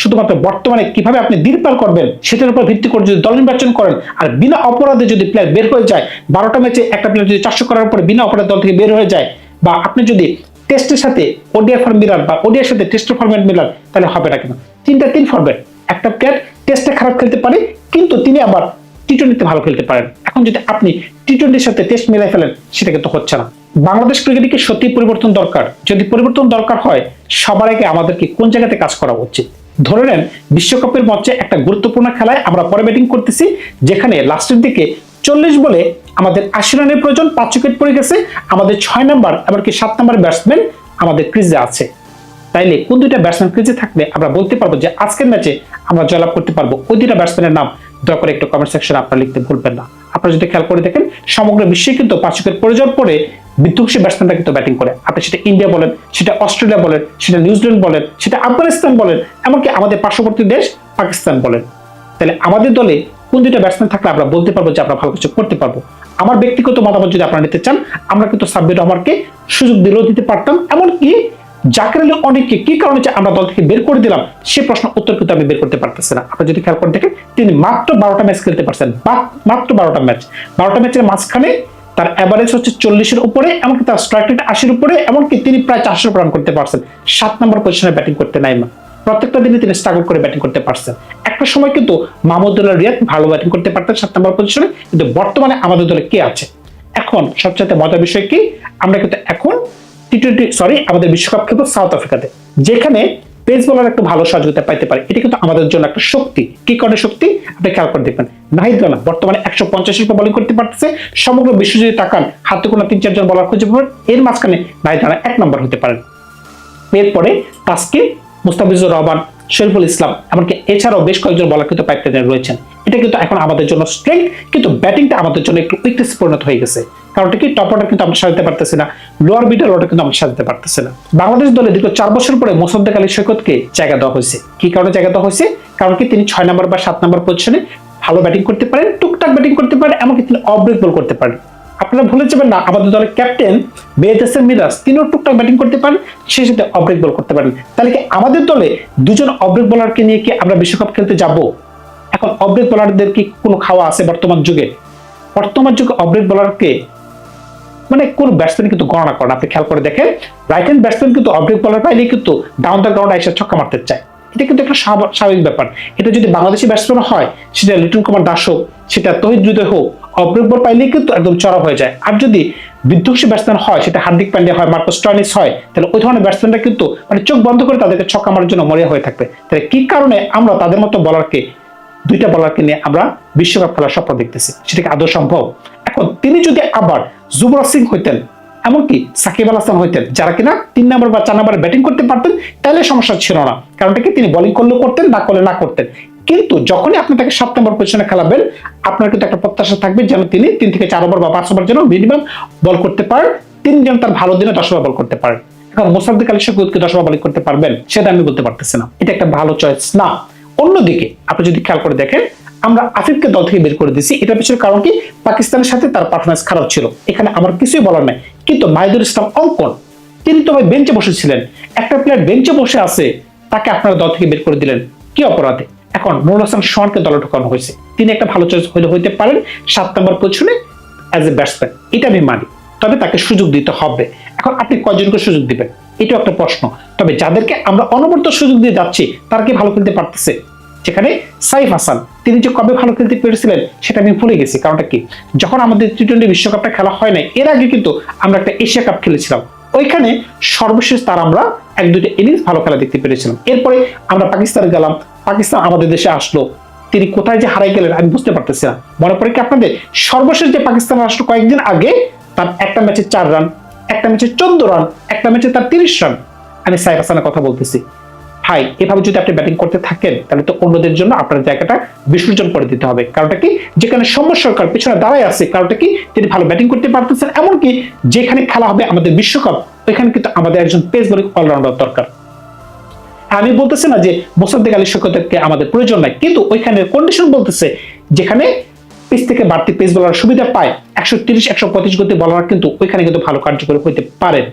শুধুমাত্র বর্তমানে কিভাবে আপনি দিন পার করবেন সেটার উপর ভিত্তি করে যদি দল নির্বাচন করেন আর বিনা অপরাধে যদি প্লেয়ার বের হয়ে যায়, 12টা ম্যাচে একটা প্লেয়ার যদি 400 করার পরে বিনা অপরাধে দল থেকে বের হয়ে যায়, বা আপনি যদি টেস্টের সাথে ওডিআই ফর্ম মিলান বা ওডিআইয়ের সাথে টেস্টের ফরম্যাট মিলান, তাহলে হবে না কেন? তিন ফরম্যাট, একটা প্লেয়ার টেস্টে খারাপ খেলতে পারে কিন্তু তিনি আবার টি-20তে ভালো খেলতে পারেন। এখন যদি আপনি টি-20-র সাথে টেস্ট মিলাই ফেলেন, সেটা কিন্তু হচ্ছে না। বাংলাদেশ ক্রিকেটে কি সত্যি পরিবর্তন দরকার? যদি পরিবর্তন দরকার হয়, সবার আগে আমাদেরকে কোন জায়গাতে কাজ করা উচিত? ধরে নেন বিশ্বকাপের মঞ্চে একটা গুরুত্বপূর্ণ খেলায় আমরা পরে ব্যাটিং করতেছি, যেখানে লাস্টের দিকে 40 বলে আমাদের 80 রানের প্রয়োজন, 5 উইকেট পড়ে গেছে, আমাদের 6 নাম্বার এমনকি 7 নাম্বার ব্যাটসম্যান আমাদের ক্রিজে আছে। তাইলে কোন দুইটা ব্যাটসম্যান ক্রিজে থাকলে আমরা বলতে পারবো যে আজকের ম্যাচে আমরা জয়লাভ করতে পারবো? ওই দুইটা ব্যাটসম্যানের নাম দয়া করে একটু কমেন্ট সেকশনে আপনারা লিখতে ভুলবেন না। আপনারা যদি খেয়াল করে দেখেন, সমগ্র বিশ্বে কিন্তু 5 উইকেট পড়ে যাওয়ার পরে বিধ্বংসী ব্যাটসম্যানরা কিন্তু ব্যাটিং করে। আপনি সেটা ইন্ডিয়া বলেন, সেটা অস্ট্রেলিয়া বলেন, সেটা নিউজিল্যান্ড বলেন, সেটা আফগানিস্তান বলেন, এমনকি আমাদের পার্শ্ববর্তী দেশ পাকিস্তান বলেন। তাহলে আমাদের দলে কোন দুইটা ব্যাটসম্যান থাকলে আমরা বলতে পারবো যে আমরা ভালো কিছু করতে পারবো? আমার ব্যক্তিগত মতামত যদি আপনারা নিতে চান, আমরা কিন্তু সাব্বির রহমানকে সুযোগ দিলেও দিতে পারতাম, এমনকি জাকের আলী অনেককে কি কারণে যে আমরা দল থেকে বের করে দিলাম সে প্রশ্ন উত্তর কিন্তু আমি বের করতে পারতেছি না। আপনি যদি খেয়াল করে দেখেন, তিনি মাত্র 12টা ম্যাচ খেলতে পারছেন, মাত্র 12টা ম্যাচের মাঝখানে তার এভারেজ হচ্ছে 40-এর উপরে, এমনকি তার স্ট্রাইক রেট 80-এর উপরে, এমনকি তিনি প্রায় 400 রান করতে পারছেন। 7 নম্বর পজিশনে ব্যাটিং করতে নাই না, প্রত্যেকটা দিনে তিনি স্ট্রাগল করে ব্যাটিং করতে পারছেন। একটা সময় কিন্তু মাহমুদুল্লাহ রিয়াদ ভালো ব্যাটিং করতে পারতেন 7 নম্বর পজিশনে, কিন্তু বর্তমানে আমাদের দলে কে আছে? এখন সবচেয়ে মজার বিষয় কি, আমরা কিন্তু এখন আমাদের বিশ্বকাপ খেলবো সাউথ আফ্রিকাতে, যেখানে পেস বোলার একটু ভালো সহযোগিতা পাইতে পারে। এটা কিন্তু আমাদের জন্য একটা শক্তি। কি কারণে শক্তি? আপনি খেয়াল করে দেখবেন, নাহিদ রানা বর্তমানে 150-এর উপর বোলিং করতে পারতেছে। সমগ্র বিশ্ব যদি তাকান, হাতে কোনো 3-4 জন বোলার খুঁজে পাবেন, এর মাঝখানে নাহিদ রানা 1 নম্বর হতে পারেন। এরপরে তাসকিন, মুস্তাফিজুর রহমান, শরীফুল ইসলাম, এমনকি এছাড়াও বেশ কয়েকজন বোলার কিন্তু পাইপলাইনে রয়েছেন। এটা কিন্তু এখন আমাদের জন্য স্ট্রেংথ, কিন্তু ব্যাটিংটা আমাদের জন্য একটু উইকনেস পরিণত হয়ে গেছে। কারণটা কি, টপ অর্ডার কিন্তু আমরা সাজাতে পারতেছি না, লোয়ার মিডল অর্ডার কিন্তু আমরা সাজাতে পারতেছি না। বাংলাদেশ দলে দীর্ঘ 4 বছর পরে মোসাদ্দেক আলী সৈকতকে জায়গা দেওয়া হয়েছে। কি কারণে জায়গা দেওয়া হয়েছে? কারণ কি, তিনি 6 নম্বর বা 7 নম্বর পজিশনে ভালো ব্যাটিং করতে পারেন, টুকটাক ব্যাটিং করতে পারেন, এমনকি তিনি অফ ব্রেক বল করতে পারেন। আপনারা ভুলে যাবেন না, আমাদের দলের ক্যাপ্টেন মেহেদী হাসান মিরাজ, তিনিও টুকটাক ব্যাটিং করতে পারেন, সেই সাথে অফ ব্রেক বল করতে পারেন। তাহলে কি আমাদের দলে দুজন অফ ব্রেক বোলারকে নিয়ে কি আমরা বিশ্বকাপ খেলতে যাব? এখন অফ ব্রেক বোলারদের কি কোনো খাওয়া আছে বর্তমান যুগে? বর্তমান যুগে অফ ব্রেক বোলারকে মানে কোন ব্যাটসম্যান কিন্তু গণনা করেন। আপনি খেয়াল করে দেখেন, রাইট হ্যান্ড ব্যাটসম্যান কিন্তু অফ ব্রেক বলার পাইলে কিন্তু ডাউন দ্য গ্রাউন্ড এসে ছক্কা মারতে চায়। এটা কিন্তু একটা স্বাভাবিক ব্যাপার। এটা যদি বাংলাদেশি ব্যাটসম্যান হয়, সেটা লিটন কুমার দাস হোক, সেটা তহিদ হৃদয় হোক, অফ ব্রেক বল পাইলে কিন্তু একদম চড়া হয়ে যায়। আর যদি বিধ্বংসী ব্যাটসম্যান হয়, সেটা হার্দিক পান্ডিয়া হয়, মার্কো স্টয়নিস হয়, তাহলে ওই ধরনের ব্যাটসম্যানরা কিন্তু মানে চোখ বন্ধ করে তাদেরকে ছক্কা মারার জন্য মরিয়া হয়ে থাকবে। তাহলে কি কারণে আমরা তাদের মতো বলারকে, দুইটা বলারকে নিয়ে আমরা বিশ্বকাপ খেলার স্বপ্ন দেখতেছি? সেটা কি আদৌ সম্ভব? এখন তিনি যদি আবার যুবরাজ সিং হইতেন, এমনকি সাকিব আল হাসান হইতেন, যারা কিনা 3 নম্বর বা 4 নম্বরে ব্যাটিং করতে পারতেন, তাহলে সমস্যা ছিল না। কারণটা কি, তিনি বোলিং করলেও করতেন, না করলে না করতেন। কিন্তু যখনই আপনি তাকে 7 নম্বর পজিশনে খেলাবেন, আপনার কিন্তু একটা প্রত্যাশা থাকবে যেন তিনি 3 থেকে 4 ওভার বা 5 ওভার যেন মিনিমাম বল করতে পারেন, তিনি যেন তার ভালো দিনে 10 ওভার বল করতে পারেন। এখন মোসাদ্দেক আলী সৈকতকে 10 ওভার বোলিং করতে পারবেন, সেটা আমি বলতে পারতেছি না। এটা একটা ভালো চয়েস না। অন্যদিকে আপনি যদি খেয়াল করে দেখেন, আমরা আফিফকে দল থেকে বের করে দিয়েছি, এটার পিছনে কারণ কি, পাকিস্তানের সাথে তার পারফরম্যান্স খারাপ ছিল, এখানে আমার কিছুই বলার নাই। কিন্তু মাহিদুল ইসলাম অঙ্কন, তিনি তো ভাই বেঞ্চে বসেছিলেন। একটা প্লেয়ার বেঞ্চে বসে আছে, তাকে আপনারা দল থেকে বের করে দিলেন কি অপরাধে? এখন নুরুল হাসান সোহানকে দলে ঢোকানো হয়েছে, তিনি একটা ভালো চয়েস হইতে পারেন 7 নম্বর পজিশনে অ্যাজ এ ব্যাটসম্যান, এটা আমি মানি, তবে তাকে সুযোগ দিতে হবে। এখন আপনি কয়জনকে সুযোগ দিবেন, এটাও একটা প্রশ্ন। তবে যাদেরকে আমরা অনবরত সুযোগ দিয়ে যাচ্ছি, তারা কি ভালো খেলতে পারতেছে? যেখানে সাইফ হাসান, তিনি যে কবে ভালো খেলতে পেরেছিলেন সেটা আমি ভুলে গেছি। কারণটা কি, যখন আমাদের টি-20 বিশ্বকাপটা খেলা হয় না, এর আগে কিন্তু আমরা একটা এশিয়া কাপ খেলেছিলাম, ওইখানে সর্বশেষ তার আমরা 1-2টা ইনিংস ভালো খেলা দেখতে পেরেছিলাম। এরপরে আমরা পাকিস্তানে গেলাম, পাকিস্তান আমাদের দেশে আসলো, তিনি কোথায় যে হারাই গেলেন আমি বুঝতে পারতেছি না। মনে পড়ে কি আপনাদের, সর্বশেষ যে পাকিস্তান আসলো কয়েকদিন আগে, তার একটা ম্যাচে 4 রান, একটা ম্যাচে 14 রান, একটা ম্যাচে তার 30 রান। আমি সাইফ হাসানের কথা বলতেছি। ভাই, এভাবে যদি আপনি ব্যাটিং করতে থাকেন, তাহলে তো অন্যদের জন্য আপনার জায়গাটা বিসর্জন করে দিতে হবে। কারণটা কি, যেখানে সৌম্য সরকার পিছনে দাঁড়ায় আছে, কারণটা কি, তিনি ভালো ব্যাটিং করতে পারতেছেন, এমনকি যেখানে খেলা হবে আমাদের বিশ্বকাপ, ওইখানে কিন্তু আমাদের একজন পেস বোলিং অলরাউন্ডার দরকার। আমি বলতেছি না যে মোসাদ্দেক আলী সৈকতকে আমাদের প্রয়োজন নাই, কিন্তু ওইখানে কন্ডিশন বলতেছে যেখানে পিচ থেকে বাড়তি পেস বোলার সুবিধা পায়, 130-135 গতি বলার কিন্তু ওইখানে কিন্তু ভালো কার্যকরী হইতে পারেন।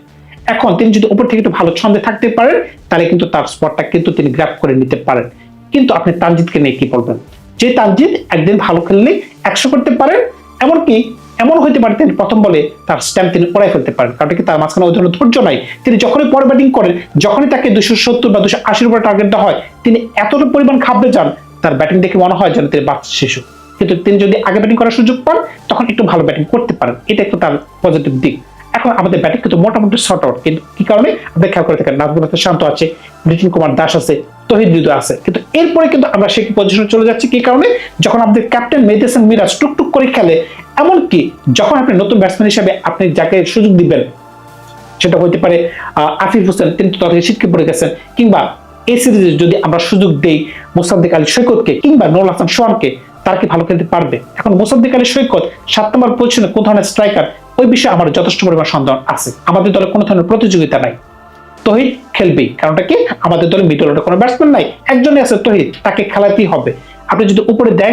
এখন তিনি যদি উপর থেকে একটু ভালো ছন্দে থাকতে পারেন তাহলে কিন্তু তার স্পটটা কিন্তু তিনি গ্র্যাব করে নিতে পারেন। কিন্তু আপনি তানজিদকে নিয়ে কি বলবেন? যে তানজিদ একদিন ভালো খেললে 100 করতে পারেন, এমনকি এমন হইতে পারে তিনি প্রথম বলে তার স্ট্যাম্প তিনি উড়াই ফেলতে পারেন, কারণ কি তার মাঝখানে ওই ধরনের ধৈর্য নাই। তিনি যখনই পরে ব্যাটিং করেন, যখনই তাকে 270 বা 280 উপরে টার্গেট দেওয়া হয়, তিনি এতটা পরিমাণ ঘাবড়ে যান, তার ব্যাটিং দেখে মনে হয় যেন তিনি বাচ্চা শিশু। কিন্তু তিনি যদি আগে ব্যাটিং করার সুযোগ পান তখন একটু ভালো ব্যাটিং করতে পারেন, এটা একটু তার পজিটিভ দিক। এখন আমাদের ব্যাটিং কিন্তু মোটামুটি শর্ট আউট, কিন্তু কি কারণে আপনি খেয়াল করে থাকেন, নাজমুল হাসান শান্ত আছে, লিটন কুমার দাস আছে, তহিদ হৃদয় আছে, কিন্তু এরপরে কিন্তু আমরা সেই পজিশনে চলে যাচ্ছি। কি কারণে? যখন আমাদের ক্যাপ্টেন মেহেদী হাসান মিরাজ টুকটুক করে খেলে, এমনকি যখন আপনি নতুন ব্যাটসম্যান হিসেবে আপনি যাকে সুযোগ দিবেন, সেটা হতে পারে আফিফ হোসেন, তিনি তো তাদের ছিটকে পড়ে গেছেন, কিংবা এই সিরিজে যদি আমরা সুযোগ দেই মোসাদ্দেক আলী সৈকতকে কিংবা নুরুল হাসান সোহানকে, তারা কি ভালো খেলতে পারবে? এখন মোসাদ্দেক আলী সৈকত 7 নম্বর পজিশনে কোন ধরনের স্ট্রাইকার, ওই বিষয়ে আমার যথেষ্ট পরিমাণ সন্দেহ আছে। আমাদের দলে কোনো ধরনের প্রতিযোগিতা নাই, তহিদ খেলবেই, কারণটা কি আমাদের দলে মিডল অর্ডার কোনো ব্যাটসম্যান নাই, একজনই আছে তহিদ, তাকে খেলাতেই হবে। আপনি যদি উপরে দেন